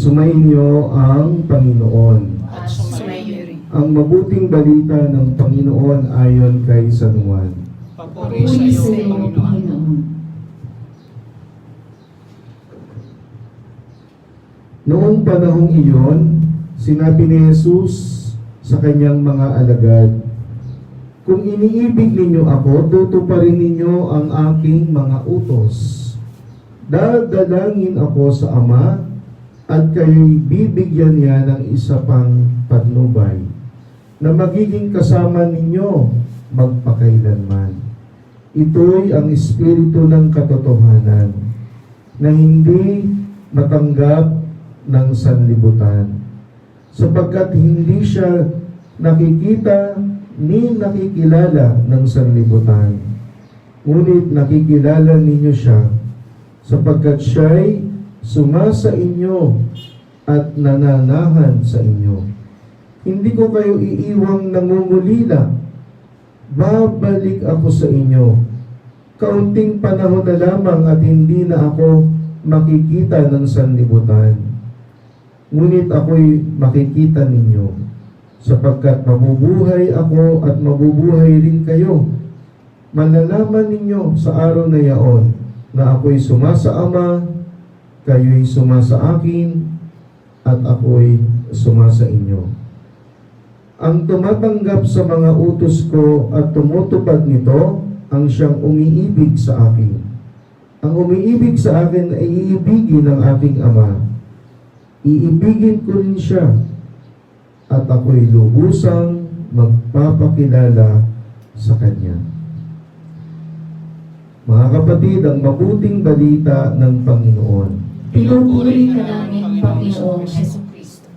Sumainyo ang Panginoon. At sumayo rin. Ang mabuting balita ng Panginoon ayon kay San Juan. Papuri sa iyo, Panginoon. Noong panahong iyon, sinabi ni Jesus sa kanyang mga alagad, "Kung iniibig ninyo ako, tutuparin ninyo ang aking mga utos. Dadalangin ako sa Ama, at kayo'y bibigyan niya ng isa pang patnubay, na magiging kasama ninyo magpakailanman. Ito'y ang Espiritu ng katotohanan, na hindi matanggap ng sanlibutan, sapagkat hindi siya nakikita ni nakikilala ng sanlibutan. Ngunit nakikilala ninyo siya, sapagkat siya'y sumasa inyo at nananahan sa inyo. Hindi ko kayo iiwang nangungulila. Babalik ako sa inyo. Kaunting panahon na lamang at hindi na ako makikita ng sanlibutan. Ngunit ako'y makikita ninyo, sapagkat mabubuhay ako at mabubuhay rin kayo. Malalaman ninyo sa araw na yaon na ako'y sumasa Ama, kayo'y sumasa akin, at ako'y sumasa inyo. Ang tumatanggap sa mga utos ko at tumutupad nito, ang siyang umiibig sa akin. Ang umiibig sa akin ay iibigin ng aking Ama. Iibigin ko rin siya, at ako'y lubusang magpapakilala sa Kanya." Mga kapatid, ang mabuting balita ng Panginoon. Pinupuri ka namin, Panginoong Jesucristo.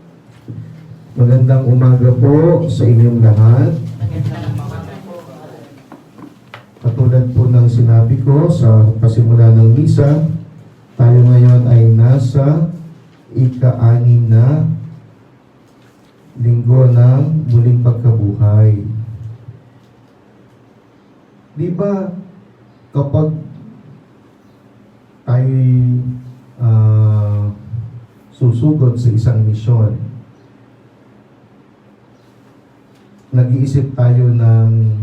Magandang umaga po sa inyong lahat. Katulad po ng sinabi ko sa pasimula ng misa, tayo ngayon ay nasa ika-6 na linggo ng muling pagkabuhay. Di ba kapag tayo'y susugod sa isang misyon, nag-iisip tayo ng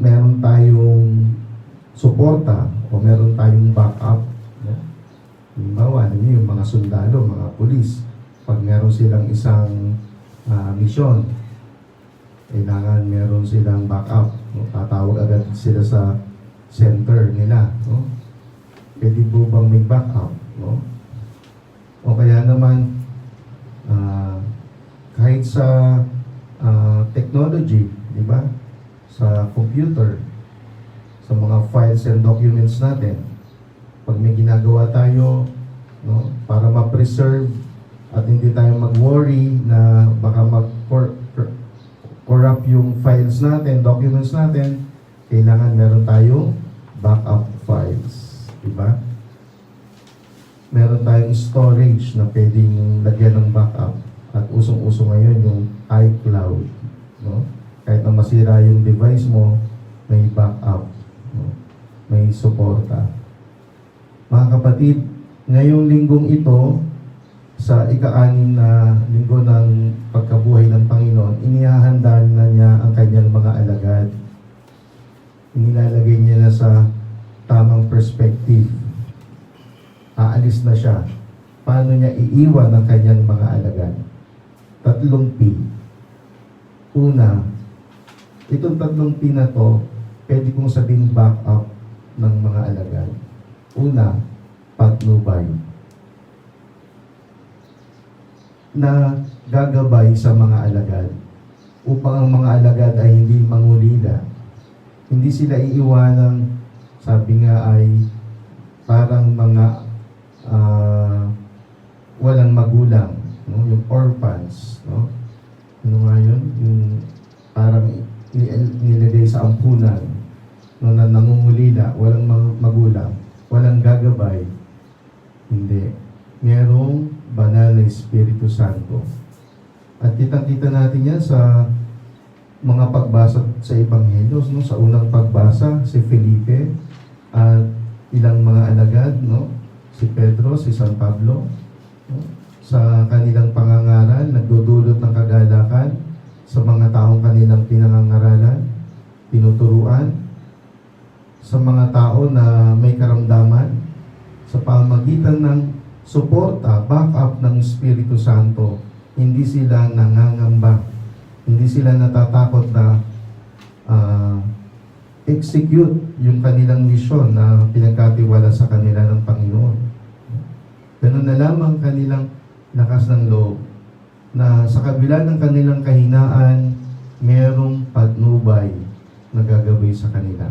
meron tayong suporta o meron tayong backup. Halimbawa, yung mga sundalo, mga pulis, pag meron silang isang misyon, kailangan meron silang backup. No? Tatawag agad sila sa center nila. No? Pwede po bang may backup? No? O kaya naman, kahit sa technology, di ba? Sa computer, sa mga files and documents natin, pag may ginagawa tayo, no, para ma-preserve at hindi tayo mag-worry na baka mag-corrupt yung files natin, documents natin, kailangan meron tayong backup files. Diba? Meron tayong storage na pwedeng lagyan ng backup. At usong-uso ngayon yung iCloud. No? Kahit na masira yung device mo, may backup. No? May suporta. Mga kapatid, ngayong linggong ito, sa ika-6 na linggo ng pagkabuhay ng Panginoon, inihahanda na niya ang kanyang mga alagad. Inilalagay niya na sa tamang perspective. Aalis na siya. Paano niya iiwan ang kanyang mga alagad? 3 P. Una, itong 3 P na to, pwede kong sabing backup ng mga alagad. Una, patnubay. Na gagabay sa mga alagad upang ang mga alagad ay hindi mangulila. Hindi sila iiwanang, sabi nga ay parang mga walang magulang, no? Yung orphans, no? Ano nga yun? Yung parang nilagay sa ampunan, no, na nangungulila, walang magulang, walang gagabay. Hindi. Merong banal na Espiritu Santo. At kitang-kita natin yan sa mga pagbasa sa Ebanghelyo, no? Sa unang pagbasa, si Felipe at ilang mga alagad, no? si Pedro, si San Pablo, no? Sa kanilang pangangaral, nagdudulot ng kagalakan sa mga taong kanilang pinangangaralan, tinuturuan, sa mga tao na may karamdaman, sa pamagitan ng suporta, backup ng Espiritu Santo, hindi sila nangangamba, hindi sila natatakot na execute yung kanilang misyon na pinagkatiwala sa kanila ng Panginoon. Ganun na lamang kanilang lakas ng loob na sa kabila ng kanilang kahinaan, merong patnubay na gagawin sa kanila.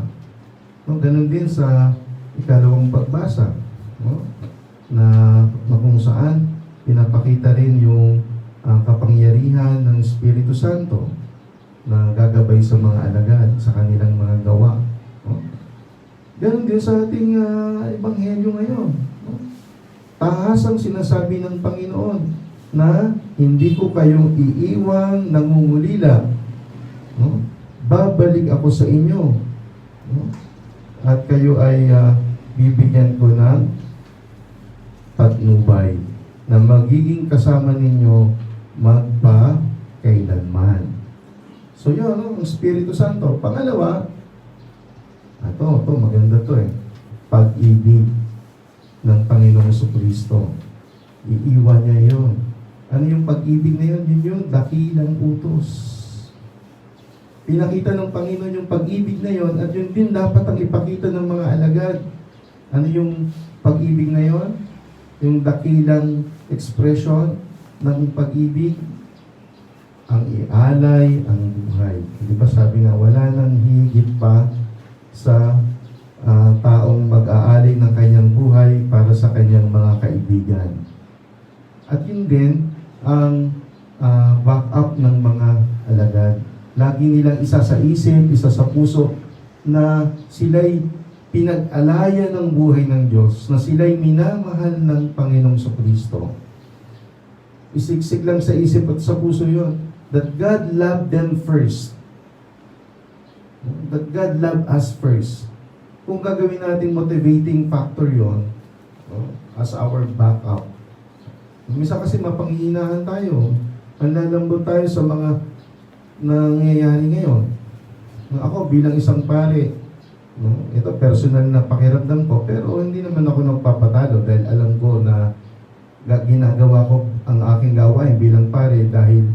No, ganun din sa ikalawang pagbasa, no? na kung saan pinapakita rin yung kapangyarihan ng Espiritu Santo na gagabay sa mga alagad, sa kanilang mga gawa. No? Ganun din sa ating ebanghelyo ngayon. No? Tahasang sinasabi ng Panginoon na hindi ko kayong iiwan nangungulila. No? Babalik ako sa inyo. No? At kayo ay bibigyan ko ng patnubay na magiging kasama ninyo magpa-kailanman. So yun, ang Espiritu Santo. Pangalawa, ito maganda to pag-ibig ng Panginoong Jesucristo. Iiwan niya yun. Ano yung pag-ibig na yun? Yun yung dakilang utos. Pinakita ng Panginoon yung pag-ibig na yon at yun din dapat ang ipakita ng mga alagad. Ano yung pag-ibig na yon? Yung dakilang expression ng pag-ibig, ang ialay ang buhay. Di ba sabi nga, wala nang higit pa sa taong mag-aalay ng kanyang buhay para sa kanyang mga kaibigan. At yun din ang back-up ng mga alagad. Lagi nilang isa sa isip, isa sa puso, na sila'y pinag-alaya ng buhay ng Diyos, na sila'y minamahal ng Panginoong Jesucristo. Isiksik lang sa isip at sa puso yon, that God loved them first. That God loved us first. Kung gagawin natin motivating factor yon, as our backup. Minsan kasi mapanghihinahan tayo. Manlalambot tayo sa mga nangyayari ngayon. Ako bilang isang pare, ito personal na pakiramdam ko, pero hindi naman ako nagpapatalo dahil alam ko na ginagawa ko ang aking gawain bilang pare dahil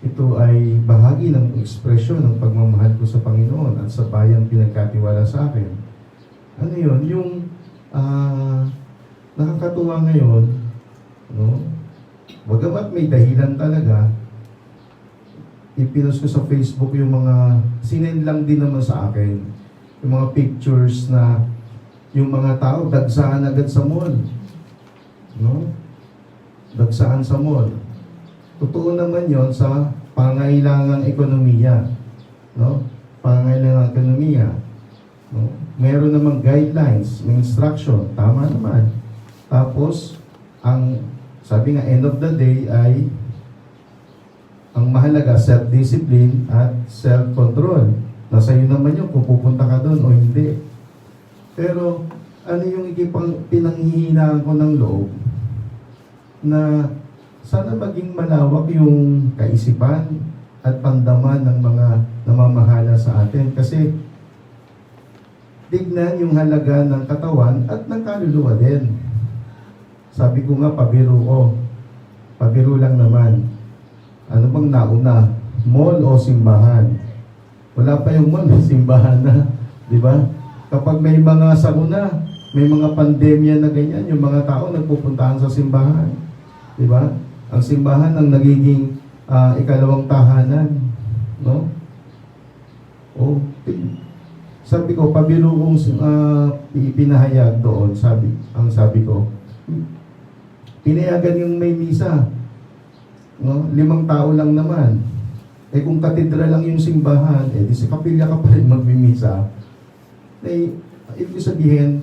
ito ay bahagi ng ekspresyon ng pagmamahal ko sa Panginoon at sa bayang pinagkatiwala sa akin. Ano yun? Yung nakakatuwa ngayon, bagamat may dahilan talaga, ipinost ko sa Facebook yung mga sinend lang din naman sa akin. Yung mga pictures na yung mga tao dagsaan agad sa mall. Dagsaan sa mall. Totoo naman yon sa pangailangang ekonomiya. Pangailangang ekonomiya. Meron namang guidelines, may instruction, tama naman. Tapos, ang sabi nga, end of the day ay ang mahalaga, self-discipline at self-control. Nasa iyo naman yun kung pupunta ka doon o hindi. Pero, ano yung pinanghihinaan ko ng loob na sana maging malawak yung kaisipan at pandaman ng mga namamahala sa atin. Kasi, tignan yung halaga ng katawan at ng kaluluwa din. Sabi ko nga, pabiro ko. Pabiro lang naman. Ano bang nauna? Mall o simbahan? Wala pa yung mall, simbahan na. Di ba? Kapag may mga sakuna, may mga pandemya na ganyan, yung mga tao nagpupuntahan sa simbahan. Di ba? Ang simbahan ang nagiging ikalawang tahanan. No? Sabi ko, pabiro kong pinahayag doon, ang sabi ko, pinayagan yung may misa. 5 tao lang naman. Kung katedral lang yung simbahan, di sa kapilya ka pa rin magmimisa. Ibig sabihin,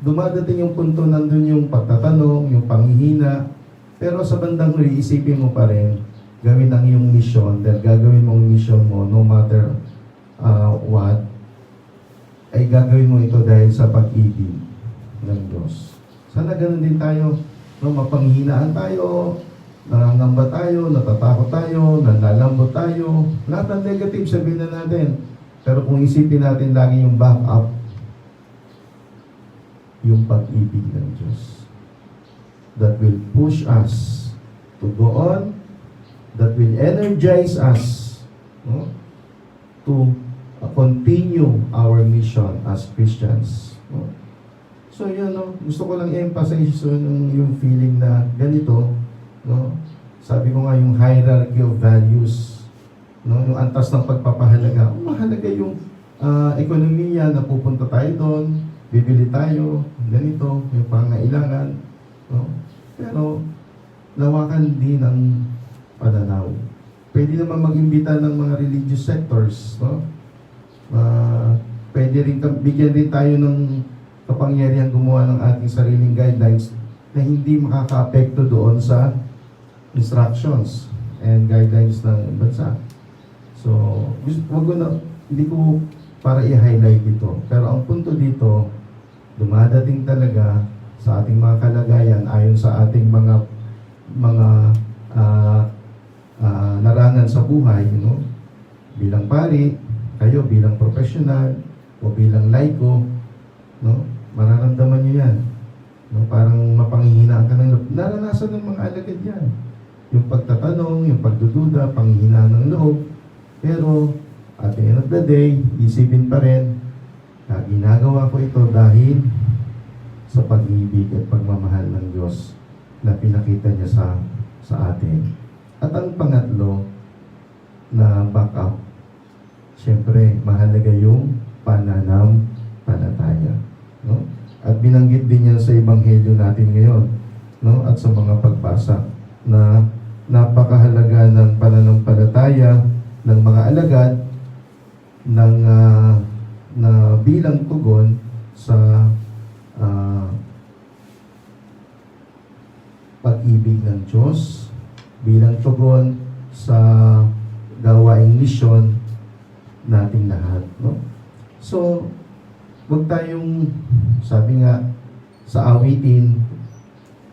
dumadating yung punto, nandun yung pagtatanong, yung panghihina, pero sa bandang huli, isipin mo pa rin, gawin ang iyong mission, dahil gagawin mo ang mission mo, no matter what, ay gagawin mo ito dahil sa pag-ibig ng Diyos. Sana ganun din tayo. No, mapanghinaan tayo, nangangamba tayo, natatakot tayo, nanlalambot tayo. Lahat ng negative sabihin na natin. Pero kung isipin natin lagi yung backup, yung pag-ibig ng Diyos that will push us to go on, that will energize us, no, to continue our mission as Christians. No? So yun, no, gusto ko lang i-emphasize yung feeling na ganito, no? Sabi ko nga yung hierarchy of values, no, yung antas ng pagpapahalaga. Mahalaga yung ekonomiya na pupunta tayo doon, bibili tayo, ganito, yung pangailangan, no? Pero lawakan din ang pananaw. Pwede naman mag-imbita ng mga religious sectors, no? Pwede rin bigyan rin tayo ng kapangyarihan gumawa ng ating sariling guidelines na hindi makaka-apekto doon sa instructions and guidelines ng bansa. So, wag ko na, hindi ko para i-highlight ito. Pero ang punto dito, dumadating talaga sa ating mga kalagayan ayon sa ating mga larangan sa buhay, no? Bilang pari, kayo bilang professional o bilang laiko, no? Mararamdaman niyo yan. No? Parang mapanghihinaan ka ng naranasan ng mga alagad yan. Yung pagtatanong, yung pagdududa, panghihinaan ng loob. Pero at the end of the day, isipin pa rin na ginagawa ko ito dahil sa pag-ibig at pagmamahal ng Diyos na pinakita niya sa atin. At ang pangatlo na backup, siyempre mahalaga yung pananampalataya, no? At binanggit din yan sa ebanghelyo natin ngayon, no? At sa mga pagbasa na napakahalaga ng pananampalataya ng mga alagad ng na bilang tugon sa pag-ibig ng Diyos, bilang tugon sa gawaing misyon nating lahat, no? So, huwag tayong, sabi nga sa awitin,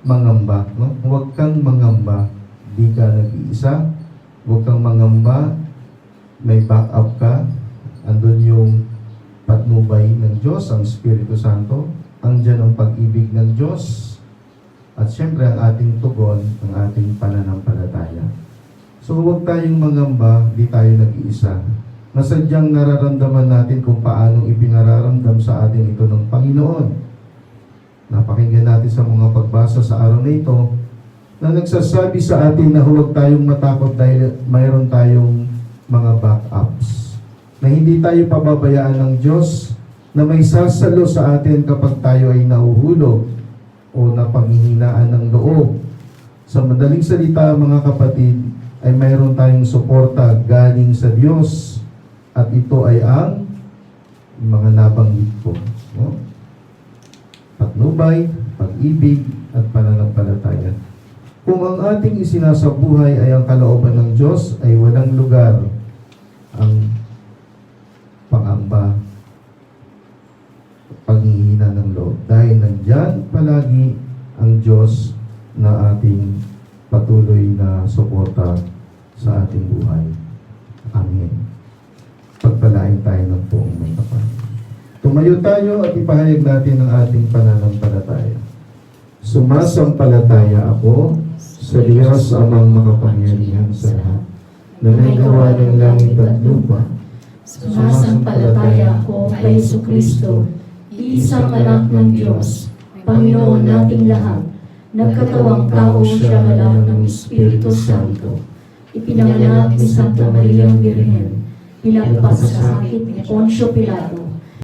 mangamba, no? Huwag kang mangamba, di ka nag-iisa. Huwag kang mangamba, may backup ka. Andun yung patnubay ng Diyos, ang Espiritu Santo. Andyan ang pag-ibig ng Diyos. At syempre, ang ating tugon, ang ating pananampalataya. So, huwag tayong mangamba, di tayo nag-iisa. Nasadyang nararamdaman natin kung paanong ipinararamdam sa atin ito ng Panginoon. Napakinggan natin sa mga pagbasa sa araw na ito na nagsasabi sa atin na huwag tayong matakot dahil mayroon tayong mga backups. Na hindi tayo pababayaan ng Diyos na may sasalo sa atin kapag tayo ay nahuhulog o napanghihinaan ng loob. Sa madaling salita, mga kapatid, ay mayroon tayong suporta galing sa Diyos. At ito ay ang mga nabanggit ko, no? Patnubay, pag-ibig, at pananampalataya. Kung ang ating isinasabuhay ay ang kalooban ng Diyos, ay walang lugar ang pangamba, paghihina ng loob. Dahil nandyan palagi ang Diyos na ating patuloy na suporta sa ating buhay. Amen. Pagpalain tayo ng buong may kapal. Tumayo tayo at ipahayag natin ang ating pananampalataya. Sumasampalataya ako sa Diyos amang makapangyarihan sa lahat, na may gawa ng langit at lupa. Sumasampalataya ako kay Jesucristo, isang anak ng Diyos, Panginoon nating lahat. Nagkatawang tao siya ngalan ng Espiritu Santo. Ipinanganak ni Santa Maria Birhen, pinagpasakit ni Poncio Pilato,